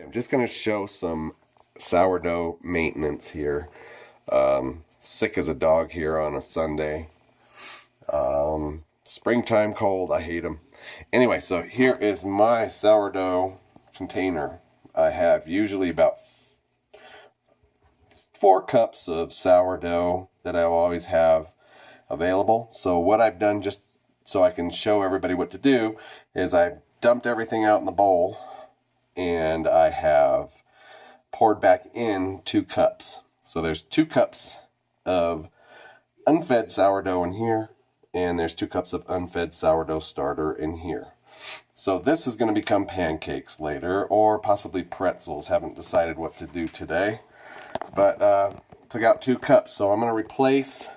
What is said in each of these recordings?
I'm just going to show some sourdough maintenance here. Sick as a dog here on a Sunday. Springtime cold, I hate them. Anyway, so here is my sourdough container. I have usually about 4 cups of sourdough that I will always have available. So what I've done, just so I can show everybody what to do, is I've dumped everything out in the bowl and I have poured back in 2 cups. So there's 2 cups of unfed sourdough in here, and there's 2 cups of unfed sourdough starter in here. So this is going to become pancakes later, or possibly pretzels. Haven't decided what to do today. But took out 2 cups, so I'm going to replace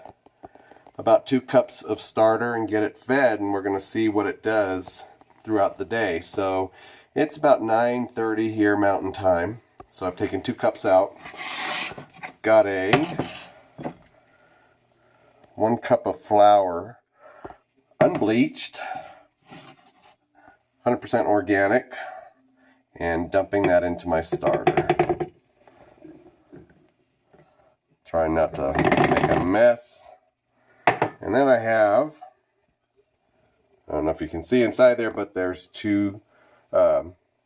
about 2 cups of starter and get it fed, and we're going to see what it does throughout the day. So it's about 9:30 here Mountain Time. So I've taken 2 cups out. Got a 1 cup of flour, unbleached, 100% organic, and dumping that into my starter. Trying not to make a mess. And then I have, I don't know if you can see inside there, but there's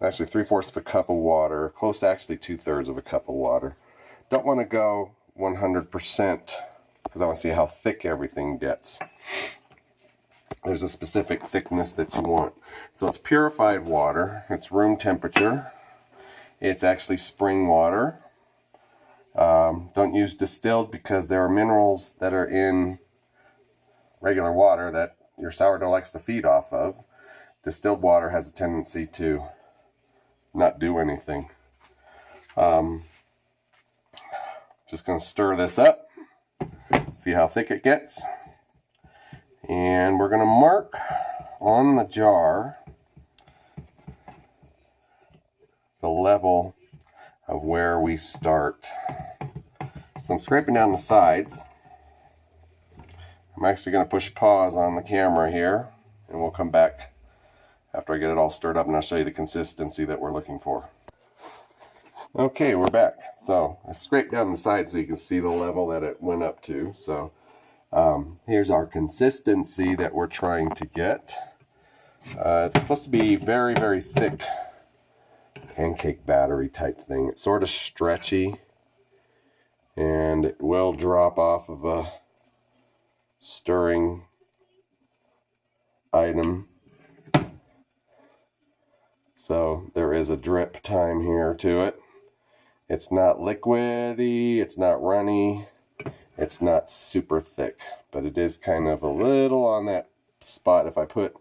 actually 3/4 of a cup of water, close to actually 2/3 of a cup of water. Don't want to go 100% because I want to see how thick everything gets. There's a specific thickness that you want. So it's purified water, it's room temperature, it's actually spring water. Don't use distilled because there are minerals that are in regular water that your sourdough likes to feed off of. Distilled water has a tendency to not do anything. Just going to stir this up, see how thick it gets, and we're going to mark on the jar the level of where we start. So I'm scraping down the sides. I'm actually going to push pause on the camera here, and we'll come back after I get it all stirred up, and I'll show you the consistency that we're looking for. Okay, we're back. So I scraped down the sides so you can see the level that it went up to. So here's our consistency that we're trying to get. It's supposed to be very, very thick pancake battery type thing. It's sort of stretchy, and it will drop off of a stirring item. So there is a drip time here to it. It's not liquidy, it's not runny, it's not super thick, but it is kind of a little on that spot. If I put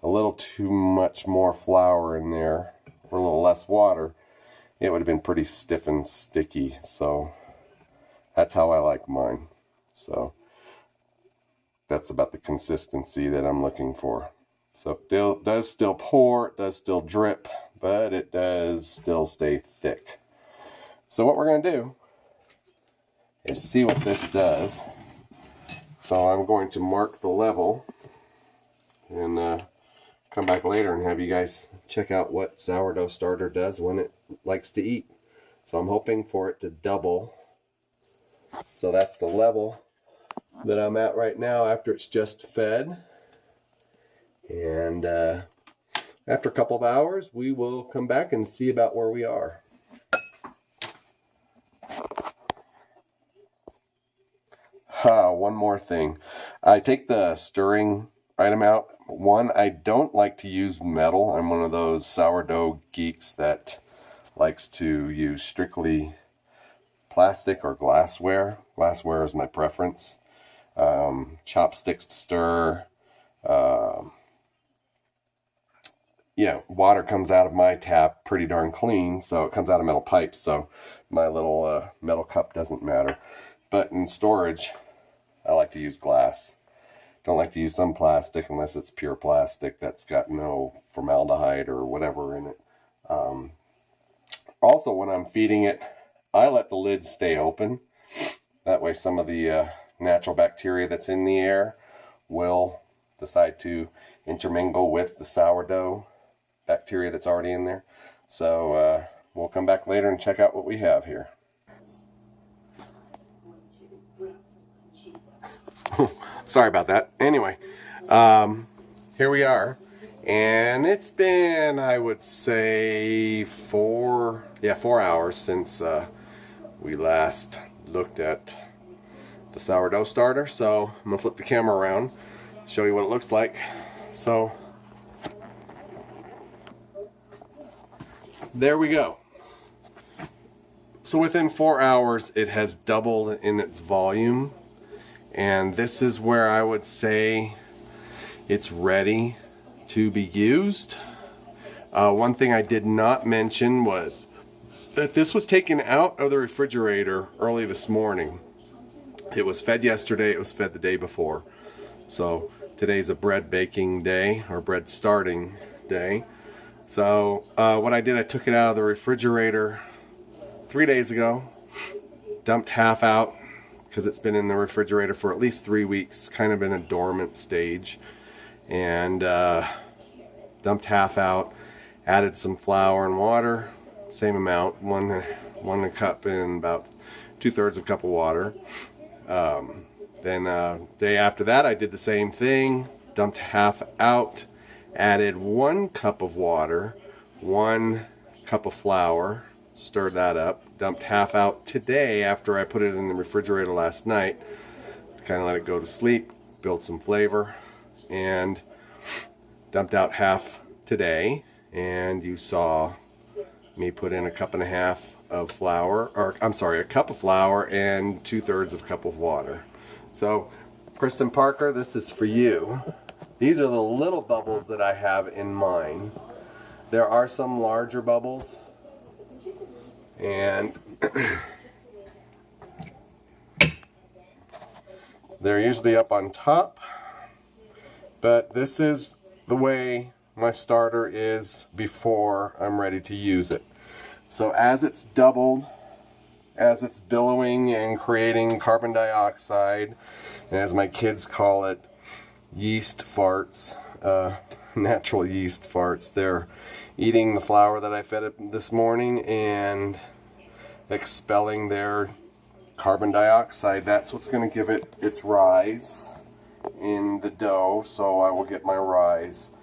a little too much more flour in there, or a little less water, it would have been pretty stiff and sticky. So that's how I like mine. So that's about the consistency that I'm looking for. So it does still pour, it does still drip, but it does still stay thick. So what we're going to do is see what this does. So I'm going to mark the level and come back later and have you guys check out what sourdough starter does when it likes to eat. So I'm hoping for it to double. So that's the level that I'm at right now after it's just fed. And after a couple of hours, we will come back and see about where we are. One more thing. I take the stirring item out. One, I don't like to use metal. I'm one of those sourdough geeks that likes to use strictly plastic or glassware. Glassware is my preference. Chopsticks to stir. Water comes out of my tap pretty darn clean, so it comes out of metal pipes, so my little metal cup doesn't matter. But in storage, I like to use glass. Don't like to use some plastic unless it's pure plastic that's got no formaldehyde or whatever in it. Also, when I'm feeding it, I let the lid stay open. That way some of the natural bacteria that's in the air will decide to intermingle with the sourdough bacteria that's already in there. So we'll come back later and check out what we have here. Sorry about that. Anyway, here we are. And it's been, I would say, 4 hours since we last looked at the sourdough starter. So I'm going to flip the camera around, show you what it looks like. So there we go. So within 4 hours, it has doubled in its volume. And this is where I would say it's ready to be used. One thing I did not mention was that this was taken out of the refrigerator early this morning. It was fed yesterday, it was fed the day before. So today's a bread baking day, or bread starting day. So what I did, I took it out of the refrigerator 3 days ago, dumped half out because it's been in the refrigerator for at least 3 weeks, kind of in a dormant stage. And dumped half out, added some flour and water, same amount, one a cup and about 2/3 a cup of water. Then day after that, I did the same thing, dumped half out, added 1 cup of water, 1 cup of flour, stirred that up, dumped half out today after I put it in the refrigerator last night, kind of let it go to sleep, build some flavor, and dumped out half today. And you saw me put in a cup and a half of flour, or I'm sorry, a cup of flour and 2/3 of a cup of water. So Kristen Parker, this is for you. These are the little bubbles that I have in mine. There are some larger bubbles, and they're usually up on top, but this is the way my starter is before I'm ready to use it. So as it's doubled, as it's billowing and creating carbon dioxide, and as my kids call it, yeast farts, natural yeast farts, they're eating the flour that I fed it this morning and expelling their carbon dioxide. That's what's going to give it its rise in the dough, so I will get my rise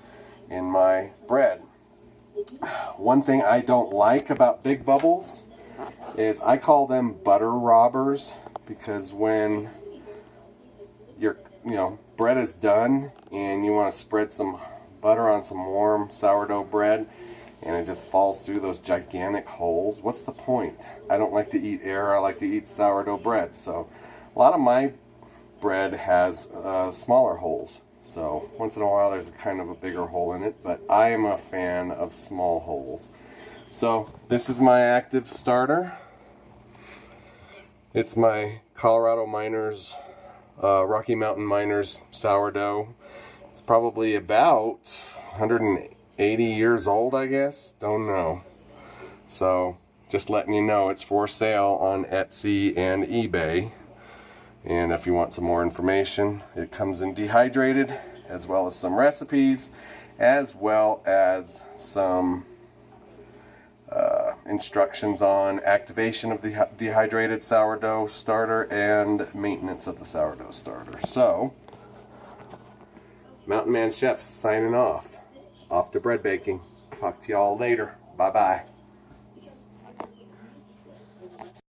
in my bread. One thing I don't like about big bubbles is I call them butter robbers, because when your bread is done and you want to spread some butter on some warm sourdough bread and it just falls through those gigantic holes, what's the point? I don't like to eat air, I like to eat sourdough bread. So a lot of my bread has smaller holes. So once in a while there's a kind of a bigger hole in it, but I am a fan of small holes. So this is my active starter. It's my Colorado Miners, Rocky Mountain Miners sourdough. It's probably about 180 years old, I guess. Don't know. So just letting you know, it's for sale on Etsy and eBay. And if you want some more information, it comes in dehydrated, as well as some recipes, as well as some instructions on activation of the dehydrated sourdough starter and maintenance of the sourdough starter. So, Mountain Man Chef signing off to bread baking. Talk to y'all later. Bye-bye.